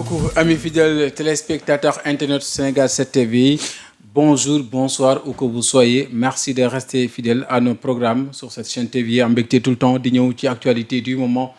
beaucoup, amis fidèles téléspectateurs Internet Sénégal 7 TV. Bonjour, bonsoir, où que vous soyez. Merci de rester fidèles à nos programmes sur cette chaîne TV. En mbégte tout le temps di ñëw ci actualité du moment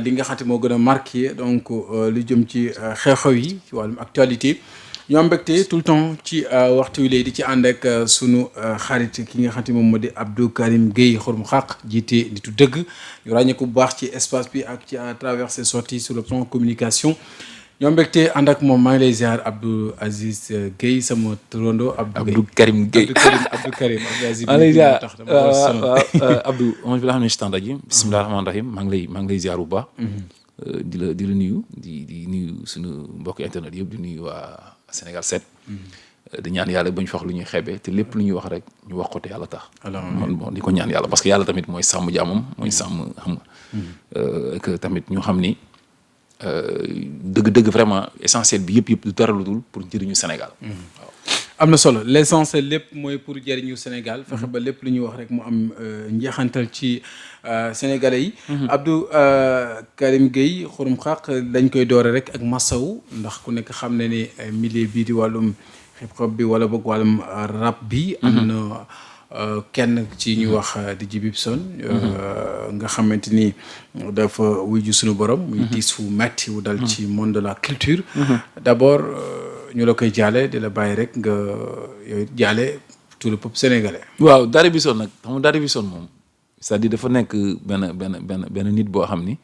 li nga xamante moo gën a marqué donc lu jëm ci xew-xew yi ci wàllum actualité. ñoo mbégte tout le temps ci waxtu wi léegi di ci ànd ak sunu xarit ki nga xamante moom moo di Abdou Karim Gueye Xurum Xaq jiite nitu dëgg ñu ràññee ko bu baax ci espace bi ak ci à travers ses sorties sur le plan communication. ñoo mbégte ànd ak moom maa ngi lay ziar Abdou Aziz Gueye sama turando Abdou Karim Gueye Abdou Karim Abdou Aziz maa ngi lay ziar Abdou on bi la xam ne stan rajim bisimilah rahmaani rahim maa ngi lay ziar bu baax di la nuyu di nuyu suñu mbokk internet yëpp di nuyu waa Sénégal 7 di ñaan yàlla bañ fa wax lu ñuy xeebee te lépp lu ñuy wax rek ñu wax ko te yàlla tax bon di ko ñaan yàlla parce que yàlla tamit mooy sàmm jaamam mooy sàmm xam nga que tamit ñu xam ni dëgg-dëgg vraiment essentiel bi yëpp du dara lu dul pour njëriñu Sénégal. waaw am na solo l'essentiel lépp mooy pour njëriñu Sénégal fexe ba lépp lu ñuy wax rek mu am njeexantal ci sénégalais yi. Abdou Karim Gueye Xurum Xaq dañ koy doore rek ak masawu ndax ku nekk xam ne ni milieu bii di wàllum hip hop bi wala boog wàllum rap bi. am na kenn ci ñu wax di Djiby Bson nga xamante ni dafa wuyu suñu borom. muy tiis fu metti wu dal ci monde de la culture. d'abord ñu la koy jaale di la bàyyi rek nga yooyu jaale tout le peuple sénégalais. waaw Djiby Bson nag xam nga Djiby Bson moom c'est-à-dire dafa nekk benn nit boo xam ni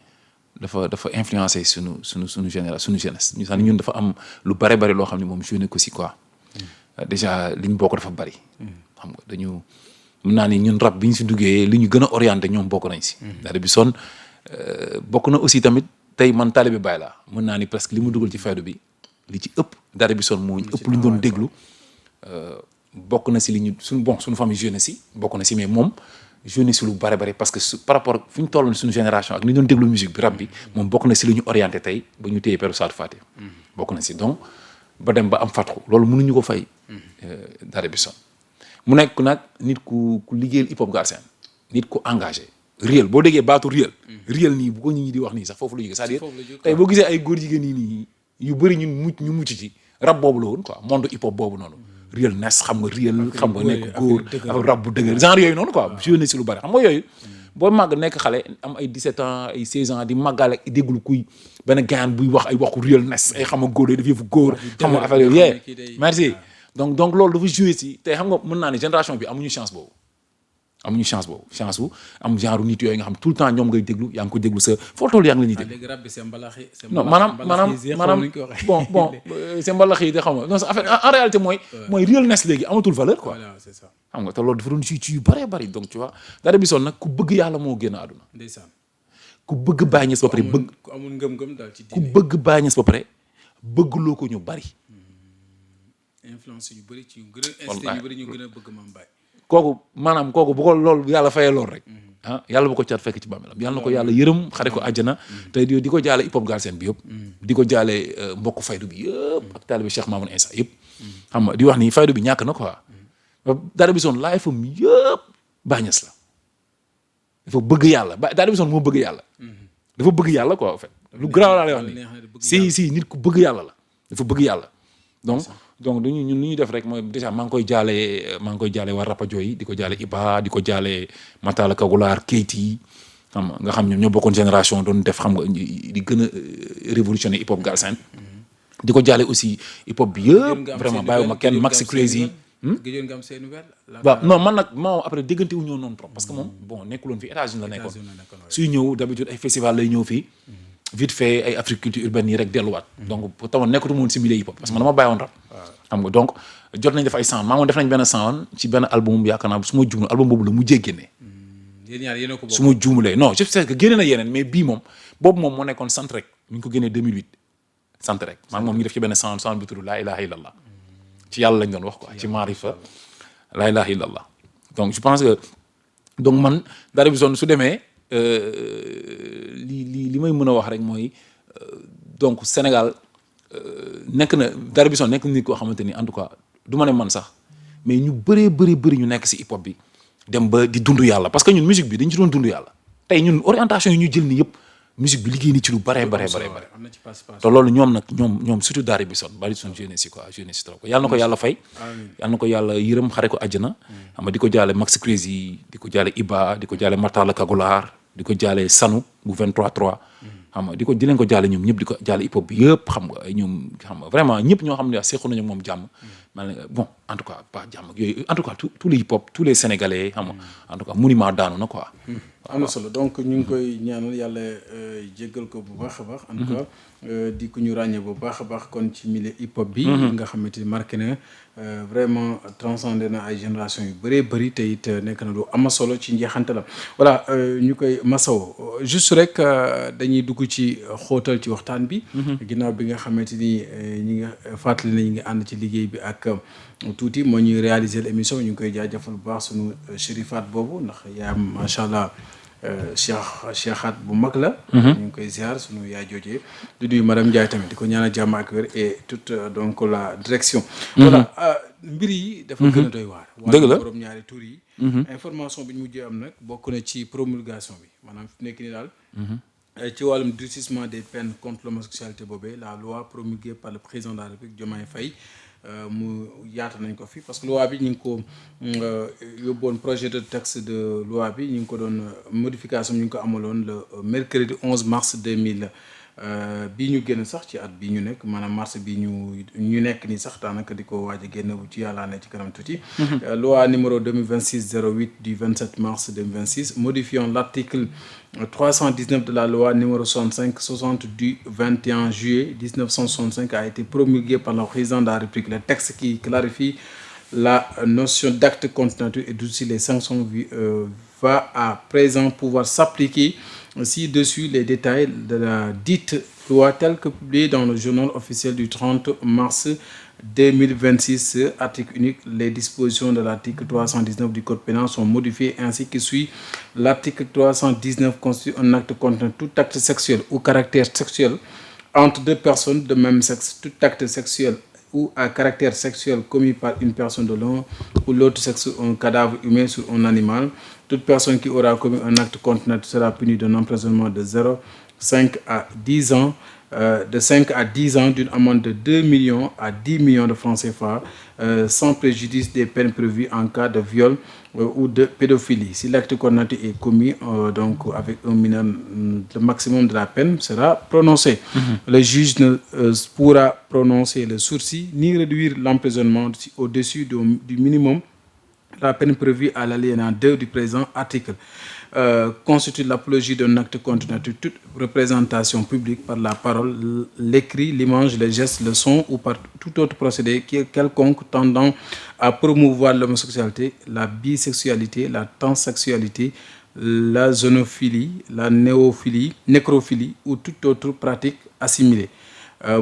dafa influencer suñu génération suñu jeunesse ñu sax ñun dafa am lu bari loo xam ne moom joué ko si quoi. déjà liñ bokk dafa bari. xam nga dañu mën naa ni ñun rap bi ñu si duggee li ñu gën a orienté ñoom bokk nañ si. Djiby Bson bokk na aussi tamit tey man taalibe Baay laa mën naa ni presque li mu dugal ci faydu bi li ci ëpp Djiby Bson moo ñu ëpp lu ñu doon déglu bokk na si li ñu suñu famille jeune si bokk na si mais moom jeune si lu bari parce que par rapport fi ñu tolloon suñu génération ak ni ñu doon déglu musique bi rap bi moom bokk na si li ñu orienté tey ba ñu téye Père Sadou Faté bokk na si donc ba dem ba am fatxu loolu mënuñu ko fay Djiby Bson mu nekk nag nit ku liggéeyal hip hop Galsen nit ku engagé réel boo déggee baatu réel nii bu ko nit ñi di wax nii sax foofu la jógee c'est-à-dire tey boo gisee ay góor jigéen yi nii yu bëri ñu mucc ci rab boobu la woon quoi monde hip hop boobu noonu réel nes xam nga réel xam nga nekk góor ak rab bu dëgër genre yooyu noonu quoi jeune si lu bëri xam nga yooyu boo màgg nekk xale am ay 17 ans ay 16 ans di màggal ak dégglu kuy benn gaan buy wax ay waxu réel nes ay xam nga góor daf yëfu góor xam nga affaire yooyu merci donc loolu dafa joué si tey xam nga mën naa ne génération bi amuñu chance boobu chance bu am genre nit yooyu nga xam tout le temps ñoom ngay déglu yaa ngi ko déglu sa foo toll yaa ngi la ñuy déglu non maanaam bon c'est mbalax yi de xam nga non en fait en réalité mooy realness léegi amatul valeur quoi c'est ça xam nga te loolu dafa doon ci yu bari donc tu vois Djiby Bson nag ku bëgg yàlla moo génn àdduna ndeysaan ku bëgg Baay Ñas ba pare ku amul ngëm-ngëm daal ci ku bëgg Baay Ñas ba pare bëggloo ko ñu bari influence yu bëri ci yu gën a bëgg Mame Baye kooku bu ko loolu yàlla fayee loolu rek yàlla bu ko caat fekk ci bàmmeelam yàlla na ko yàlla yërëm xare ko àjjana te di ko jaale hip hop Galsen bi yëpp di ko jaale mbokk faydu bi yëpp ak taalibe Cheikh Mamoun Insa yëpp xam nga di wax ni faydu bi ñàkk na quoi Djiby Bson laay fam yëpp Baay Ñas la dafa bëgg yàlla Djiby Bson moo bëgg yàlla dafa bëgg yàlla quoi en fait lu garaaw laa lay wax ni si nit ku bëgg yàlla la dafa bëgg yàlla donc ñun li ñuy def rek mooy déjà maa ngi koy jaale waa Rapadio yi di ko jaale Iba di ko jaale Matala Kagulaar Keyti xam nga xam ñoom ñoo bokkoon génération doon def xam nga di gën a révolutionner hip hop Galsen di ko jaale aussi hip hop bi yëpp vraiment bàyyiwuma kenn Maxi Crazy gëjoon nga am say nouvelle waaw non man nag moo après déggante wu ñëw noonu trop parce que moom bon nekkuloon fi États-Unis la nekkoon suy ñëw d'habitude ay festival lay ñëw fii vite fait ay agriculture urbaine yi rek delluwaat donc tamoon nekkatu moon si milieu hip hop parce que man dama bàyyiwoon rap xam nga donc jot nañ def ay sound maamoon def nañ benn sound ci benn album yaakaar naa su ma juumlee album boobu la mu génne su ma juumulee non je sais que génne na yeneen mais bii moom boobu moom moo nekkoon sant rek mi ngi ko génnee 2008 sant rek maa moom ñu def ci benn sound bi tudd laa ilaha illallah ci yàlla lañ doon wax quoi ci maarifa laa ilaha illallah donc je pense que donc man Djiby Bson su demee li may mën a wax rek mooy donc Sénégal nekk na Djiby Bson nekk na nit koo xamante ni en tout cas du ma ne man sax mais ñu bëri ñu nekk si hip hop bi dem ba di dund yàlla parce que ñun musique bi dañ ci doon dund yàlla tey ñun orientation yi ñu jël ni yëpp musique bi liggéey ni ci lu bare am na ci participation. te loolu ñoom surtout daara bi son bari son jeunesse yi quoi jeunesse yi trop yàlla na ko yàlla fay yàlla na ko yàlla yërëm xare ko àjjana xam nga di ko jaale Max Crazy di ko jaale Iba di ko jaale Martala Kagulaar di ko jaale Sanu bu 23-3 xam nga di leen ko jaale ñoom ñëpp di ko jaale hip hop bi yëpp xam nga ñoom xam nga vraiment ñëpp ñoo xam ne seqoon nañu moom jàmm bon en tout cas pas jàmm ak yooyu en tout cas tous les hip hop tous les sénégalais xam nga en tout cas monument daanu na quoi. am na solo donc ñu ngi koy ñaanal yàlla jéggal ko bu baax a baax. en tout cas di ko ñu ràññee bu baax a baax kon ci milieu hip hop bi. nga xamante ni marqué na vraiment transcendé na ay génération yu bëree bëri te it nekk na lu am solo ci njeexante la voilà ñu koy masaw juste rek dañuy dugg ci xóotal ci waxtaan bi. ginnaaw bi nga xamante ni ñi nga fàttali na ñi ngi ànd ci liggéey bi ak tuuti moo ñuy réaliser l'émission ñu ngi koy jaajëfal bu baax sunu chérifaat boobu ndax yaa macha allah. cheikhaat bu mag la. ñu ngi koy ziar sunu yaay joojee di nuyu madame Ndiaye tamit di ko ñaanal jàmm ak wér et toute donc la direction. voilà mbir yi. dafa gën a doy waar. dëgg la borom ñaari tur yi. information bi ñu mujjee am nag bokk na ci promulgation bi maanaam fi nekk ni daal. ci wàllum durcissement des peines contre l'homosexualité boobee la loi promulguée par le président de la République Diomaye Faye. mu yaata nañ ko fi parce que loi bi ñu ngi ko yóbboon projet de texte de loi bi ñu ngi ko doon modification ñu ngi ko amaloon le mercredi 11 mars 2000 bii ñu génn sax ci at bii ñu nekk maanaam mars bi ñu nekk nii sax daanaka di ko waaj a génn bu ci yàllaa ne ci kanam tuuti. loi numéro 2026-08 du 27 mars 2026 modifiant l'article 319 de la loi numéro 65-60 du 21 juillet 1965 a été promulgué par le président de la République. Le texte qui clarifie la notion d'acte continuateur et d'où les sanctions va à présent pouvoir s'appliquer ci-dessus les détails de la dite loi telle que publiée dans le journal officiel du 30 mars 2026. Article unique. Les dispositions de l'article 319 du Code pénal sont modifiées ainsi que suit. L'article 319 constitue un acte contenant tout acte sexuel ou caractère sexuel entre deux personnes de même sexe. Tout acte sexuel ou à caractère sexuel commis par une personne de l'un ou l'autre sexe sur un cadavre humain sur un animal. Toute personne qui aura commis un acte contenant sera punie d'un emprisonnement de 5 à 10 ans. De 5 à 10 ans, d'une amende de 2 millions à 10 millions de francs CFA, sans préjudice des peines prévues en cas de viol ou de pédophilie. Si l'acte condamné est commis donc avec un mineur, le maximum de la peine sera prononcé. Le juge ne pourra prononcer le sursis ni réduire l'emprisonnement au-dessus du minimum. La peine prévue à l'alinéa 2 du présent article constitue l'apologie d'un acte continuateur toute représentation publique par la parole, l'écrit, l'image, le geste, le son ou par tout autre procédé quelconque tendant à promouvoir l'homosexualité, la bisexualité, la transsexualité, la zoonophilie, la nécrophilie ou toute autre pratique assimilée.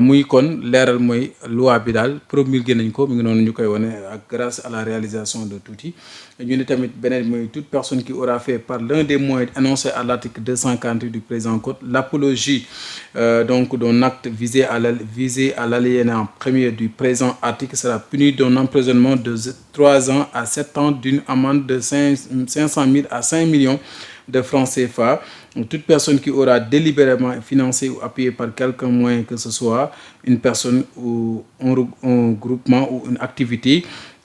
muy kon leeral mooy loi bi daal promulgué nañ ko mi ngi noonu ñu koy wane ak grâce à la réalisation de Tuuti ñu ne tamit beneen mooy toute personne qui aura fait par l'un des moyens énoncés à l'article 248 du présent code l'apologie donc d'un acte visé à l'alinéa premier du présent article sera puni d'un emprisonnement de 3 ans à 7 ans d'une amende de 500 000 à 5 millions de francs CFA. Toute personne qui aura délibérément financé ou appuyé par quelque moyen que ce soit une personne ou un groupement ou une activité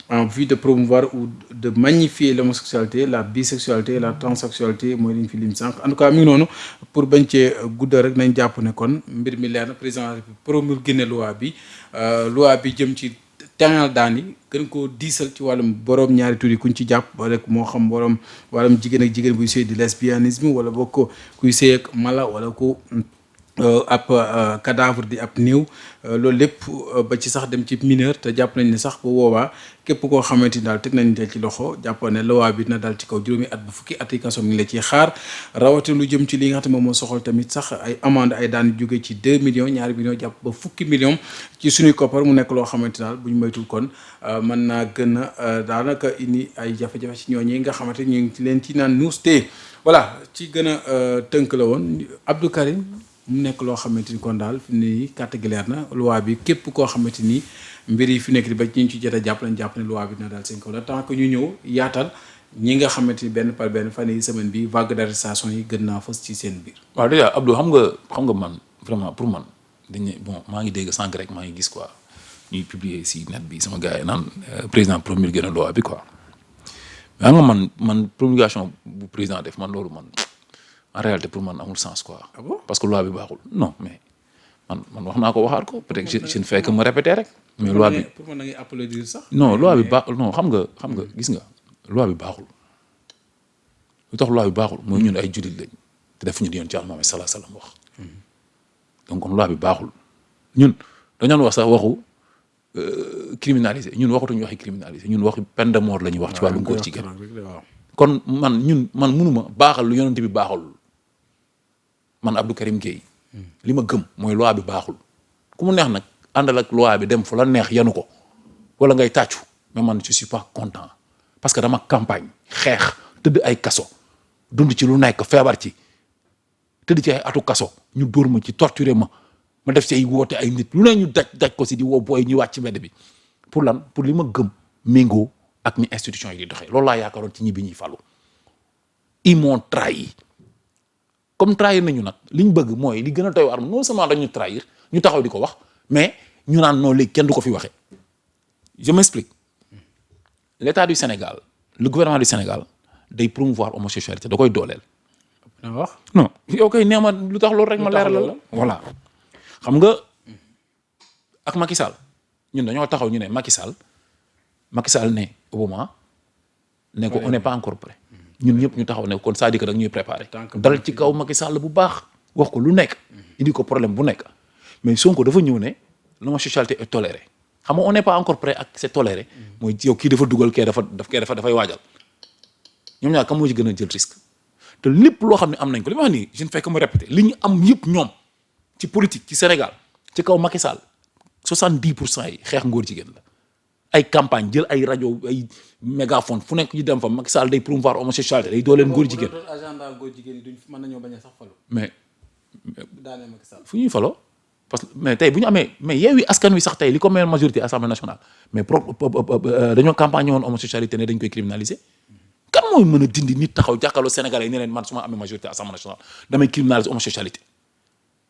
en vue de promouvoir ou de magnifier l'homosexualité, la bisexualité, la transsexualité mooy li ñu fi lim sànq en tout cas mi ngi noonu pour bañ cee guddal rek nañ jàpp ne kon mbir mi leer na président de la République promulgué na loi bi jëm ci teŋal daan yi gën koo diisal ci wàllum borom ñaari tur yi kuñ ci jàpp rek moo xam borom wàllum jigéen ak jigéen buy sëy di lesbianisme wala boo ko kuy sëy ak mala wala ko ab cadavre di ab néew loolu lépp ba ci sax dem ci mineur te jàpp nañ ne sax bu boobaa képp koo xamante ni daal teg nañ ci loxo jàpp ne loi bi dina dal ci kaw juróomi at ba fukki at yi kaso mi ngi la ciy xaar rawatina lu jëm ci li nga xam ne moom moo soxal tamit sax ay amende ay daan jóge ci 2 millions ñaari millions jàpp ba fukki millions ci suñuy koppar mu nekk loo xamante daal bu ñu moytul kon mën naa gën a daanaka indi ay jafe-jafe ci ñooñi nga xamante ñu ngi leen ci naan nuus tee voilà ci gën a tënk la woon Abdou Karim mu nekk loo xamante ni kon daal fi nii carte gi leer na loi bi képp koo xamante ni mbir yi fi nekk di ba ñu ci jot a jàpp lañ jàpp ne loi bi dina daal seen kaw la tant que ñu ñëw yaatal ñi nga xamante ni benn par benn fan yi semaine bi vague d'arrestation yi gën naa fës ci seen biir. waaw déjà Abdou xam nga man vraiment pour man dañ ne bon maa ngi dégg sànq rek maa ngi gis quoi ñuy publier si net bi sama gars yi naan président promulgué na loi bi quoi mais xam nga man promulgation bu président def man loolu man en réalité pour man amul sens quoi. Ah bon? Parce que loi bi baaxul non mais man wax naa ko waxaat ko peut-être je ne fais que me répéter rek. mais loi bi pour man da ngay applaudir sax. non loi bi baax non xam nga gis nga loi bi baaxul lu tax loi bi baaxul mooy ñun ay jullit lañ te defuñu di yoon ci Muhammad sallallahu alayhi wasallam wax donc kon loi bi baaxul ñun dañoon wax sax waxu criminaliser ñun waxatuñu waxi criminaliser ñun waxi peine de mort la ñuy wax ci wàllu góor jigéen kon man mënuma baaxal lu yonent bi baaxul man Abdou Karim Gueye li ma gëm mooy loi bi baaxul ku mu neex nag àndal ak loi bi dem fu la neex yanu ko wala ngay tàccu mais man je suis pas content parce que dama campagne xeex tëdd ay kaso dund ci lu nekk feebar ci tëdd ci ay atu kaso ñu dóor ma ci torturer ma def ci ay woote ay nit lu ne ñu daj ko si di woo booy ñuy wàcc ci mbedd bi pour lan pour li ma gëm méngoo ak ni institution yi di doxee loolu laa yaakaaroon ci ñi bi ñuy fàllu ils m'ont trahi comme trahir nañu nag li ñu bëgg mooy li gën a doy waar non seulement dañu trahir ñu taxaw di ko wax mais ñu naan noonu léegi kenn du ko fi waxee je m'explique l'état du Sénégal le gouvernement du Sénégal day promouvoir homosexualité da koy dooleel. na wax non yow koy nee ma lu tax loolu rek ma leeral la voilà xam nga ak Macky Sall ñun dañoo taxaw ñu ne Macky Sall ne Obama ne ko on n'est pas encore prêt ñun ñëpp ñu taxaw ne kon c'est-à-dire que da ñuy préparer dal ci kaw Macky Sall bu baax wax ko lu nekk indi ko problème bu nekk mais Sonko dafa ñëw ne l'homosexualité est tolérée xam nga on n'est pas encore prêt ak c'est toléré mooy yow kii dafa dugal kee dafay waajal ñoom ñaar kam moo ci gën a jël risque te lépp loo xam ne am nañ ko li ma wax nii je ne fais que me répéter li ñu am yëpp ñoom ci politique ci Sénégal ci kaw Macky Sall 70% yi xeex ngóor jigéen la ay campagne jël ay rajo ay mégaphone fu nekk ñu dem fa Macky Sall day promouvoir homosexualité day dooleel ngóor jigéen. agenda góor jigéen yi duñ mën nañoo bañ a sax falu. mais daaneel Macky Sall fu ñuy faloo parce que mais tey bu ñu amee mais Yewwi Askan Wi sax tey li ko may majorité assemblée nationale mais dañoo campagne woon homosexualité ne dañ koy criminaliser. kan mooy mën a dindi nit taxaw jàkkaarloo Sénégalais yi ne leen man su ma amee majorité assemblée nationale damay criminaliser homosexualité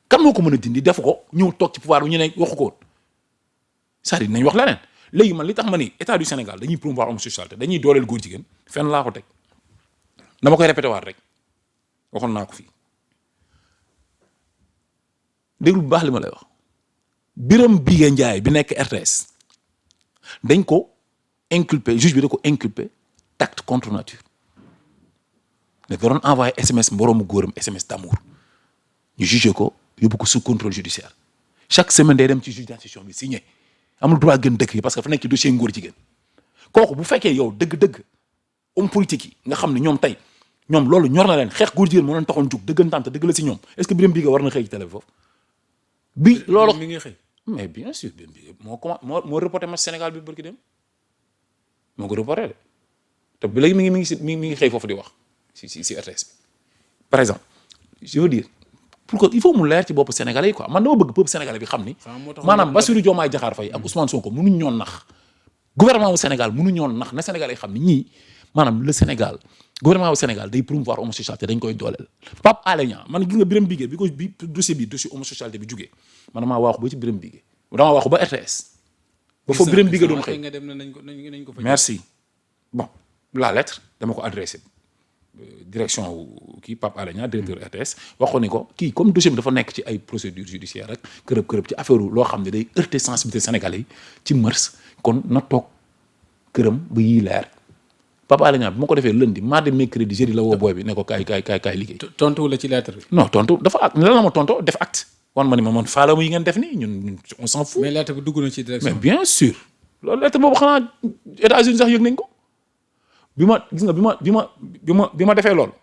kan moo ko mën a dindi def ko ñëw toog ci pouvoir bi ñu ne waxu ko woon c'est-à-dire nañ wax leneen léegi man li tax ma ni état du Sénégal dañuy promouvoir homosexualité dañuy dooleel góor jigéen fenn laa ko teg dama koy répété waat rek waxoon naa ko fii déglu bu baax li ma lay wax Birame Bigue Ndiaye bi nekk RTS dañ ko inculpé juge bi da ko inculpé acte contre nature ne da doon envoyé SMS mboroomu góoram SMS d'amour ñu jugé ko yóbbu ko sous contrôle judiciaire chaque semaine day dem ci juge d'instruction bi signé amul droit gën dëkk yi parce que fa nekk ci dossier ngóor jigéen kooku bu fekkee yow dëgg-dëgg homme politique yi nga xam ne ñoom tey ñoom loolu ñor na leen xeex góor jigéen moo leen taxoon jug dëggantaan te dëgg la si ñoom est-ce que Birame Bigue war na xëy ci télé foofu bi loolu mi ngi xëy mais bien sûr Birame Bigue moo reporté match Sénégal bi barki dem moo ko reporté de te ba léegi mi ngi xëy foofu di wax si RTS bi par exemple je veux dire pour que il faut mu leer ci bopp Sénégalais yi quoi man dama bëgg peuple sénégalais bi xam ni maanaam Bassirou Diomaye Diakhar Faye ak Ousmane Sonko mënuñ ñoon nax gouvernement wu Sénégal mënuñ ñoon nax na Sénégalais yi xam ni ñii maanaam le Sénégal gouvernement wu Sénégal day promouvoir homosexualité dañ koy dooleel Pape Alé Niang man gis nga Birame Bigue bi dossier homosexualité bi jugee man damaa waaxu ba ci Birame Bigue damaa waaxu ba RTS ba fa Birame Bigue doon xëy nga dem nañ ko fa merci bon la lettre dama ko adressé direction kii Pape Alé Niang directeur RTS waxoon ni ko kii comme dossier bi dafa nekk ci ay procédure judiciaire rek kërëb ci affaire loo xam ne day heurter sensibilité sénégalais yi ci mœurs kon na toog këram ba yii leer Pape Alé Niang bi ma ko defee lundi mardi mercredi jeudi la woo booy bi ne ko kaay liggéey. tontu la ci lettre bi. non tontu dafa ak lan la ma tontu def acte wan ma ni ma man faala yi ngeen def nii ñun on s'en fout. mais lettre bi dugg na ci direction. mais bien sûr loolu lettre boobu xanaa États-Unis sax yëg nañ ko. bi ma defee loolu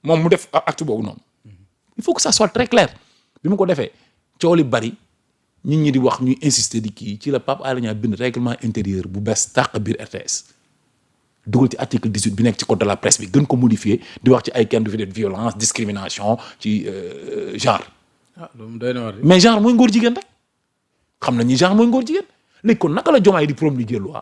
moom mu def acte boobu noonu il faut que ça soit très clair bi ma ko defee coow li bari nit ñi di wax ñuy insister di kii ci la Pape Alé Niang bind règlement intérieur bu bees tàq biir RTS dugal ci article 18 bi nekk ci code de la presse bi gën ko modifier di wax ci ay kenn du fi def violence discrimination ci genre. loolu doy na war mais genre mooy ngóor jigéen rek xam nañ ni genre mooy ngóor jigéen léegi kon naka la Diomaye di promulguer loi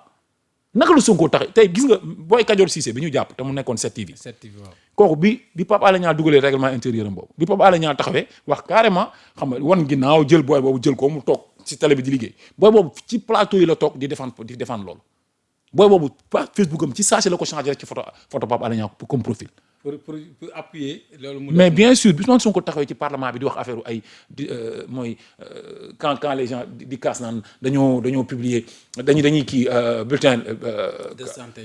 naka la Sonko taxe tey gis nga booy Kajoor Cissé bi ñu jàpp te mu nekkoon 7TV. 7TV waaw. kooku bi Pape Alé Niang dugalee règlement intérieur am boobu bi Pape Alé Niang taxawee wax carrément xam nga wan ginnaaw jël booy boobu jël ko mu toog ci télé bi di liggéey booy boobu ci plateau yi la toog di défendre loolu booy boobu Facebook am ci saa si la ko changé rek ci photo Pape Alé Niang comme profil. pour appuyer loolu. mais bien sûr bi Ousmane Sonko taxawee ci parlement bi di wax affaire ay mooy quand les gens di kaas naan dañoo publier dañuy kii bulletin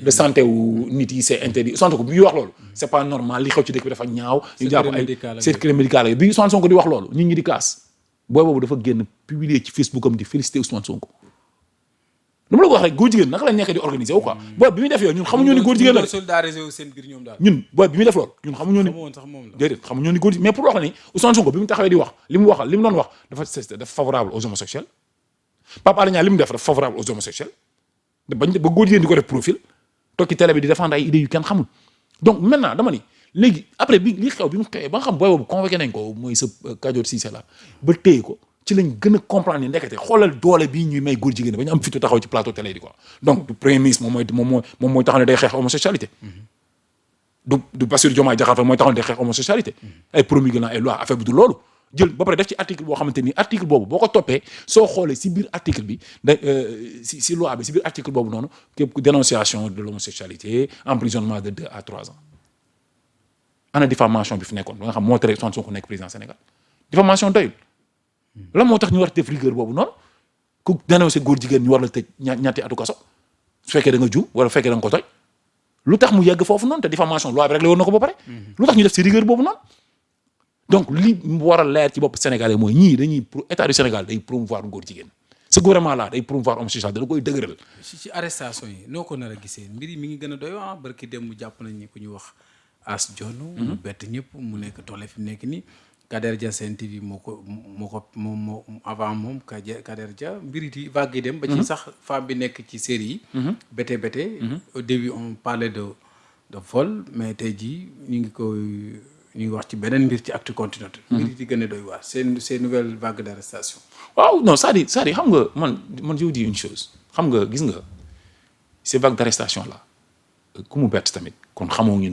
de santé wu nit yi c'est interdit Ousmane Sonko bi ñuy wax loolu c'est pas normal li xew ci dëkk bi dafa ñaaw ñu jàpp ay secret médical bi Ousmane Sonko di wax loolu nit ñi di kaas booy boobu dafa génn publier ci Facebook am di féliciter Ousmane Sonko dama la ko wax rek góor jigéen naka la nekk di organiser wu quoi booy bi muy def yow ñun xamuñu ni góor jigéen la solidarisé wu seen biir ñoom daal ñun booy bi muy def loolu ñun xamuñu ni déedéet xamuñu ni góor jigéen mais pour wax la ni Ousmane Sonko bi mu taxawee di wax li mu doon wax dafa favorable aux homosexuels Pape Alé Niang li mu def dafa favorable aux homosexuels ba góor jigéen di ko def profil toog ci télé bi di défendre ay idées yu kenn xamul donc maintenant dama ni léegi après bi li xew bi mu xewee ba nga xam booy boobu convoqué nañ ko mooy sa Kajoor Cissé la ba téye ko ci lañ gën a comprendre ni ndekete xoolal doole bii ñuy may góor jigéen ba ñu am fitu taxaw ci plateau télé di quoi donc du premier ministre moom mooy taxaw ne day xeex homosexualité du Bassirou Diomaye Diakhar Faye mooy taxaw ne day xeex homosexualité ay promulgué na ay loi affaire bi du loolu jël ba pare def ci article boo xamante ni article boobu boo ko toppee soo xoolee si biir article bi da si loi bi si biir article boobu noonu képp dénonciation de l'homosexualité emprisonnement de 2 à 3 ans ana diffamation bi fi nekkoon ba nga xam moo tere Ousmane Sonko nekk président Sénégal diffamation doyul lan moo tax ñu war a def rigueur boobu noonu ku dénoncé góor jigéen ñu war la tëj ñaati atu kaso su fekkee da nga juum wala fekkee da nga ko toj lu tax mu yegg foofu noonu te diffamation loi bi rek la woon na ko ba pare lu tax ñu def si rigueur boobu noonu donc li mu war a leer ci bopp Sénégalais mooy ñii dañuy état du Sénégal day promouvoir góor jigéen ce gouvernement là day promouvoir homosexualité da koy dëgëral. ci arrestation yi noo ko nar a gisee mbir yi mi ngi gën a doy waar barki dem mu jàpp nañ ni ku ñu wax As Dione mu bett ñëpp mu nekk tolle fi mu nekk nii Kader Dia Sen TV moom avant moom Kader Dia mbir yi vague yi dem ba ci sax femme bi nekk ci série yi bété au début on parlait de vol mais tey jii ñu ngi wax ci beneen mbir ci actu continu mbir yi di gën a doy waar ces nouvelles vagues d'arrestation waaw non c'est-à-dire xam nga man je vous dis une chose xam nga gis nga ces vagues d'arrestation là ku mu bett tamit kon xamoo ngeen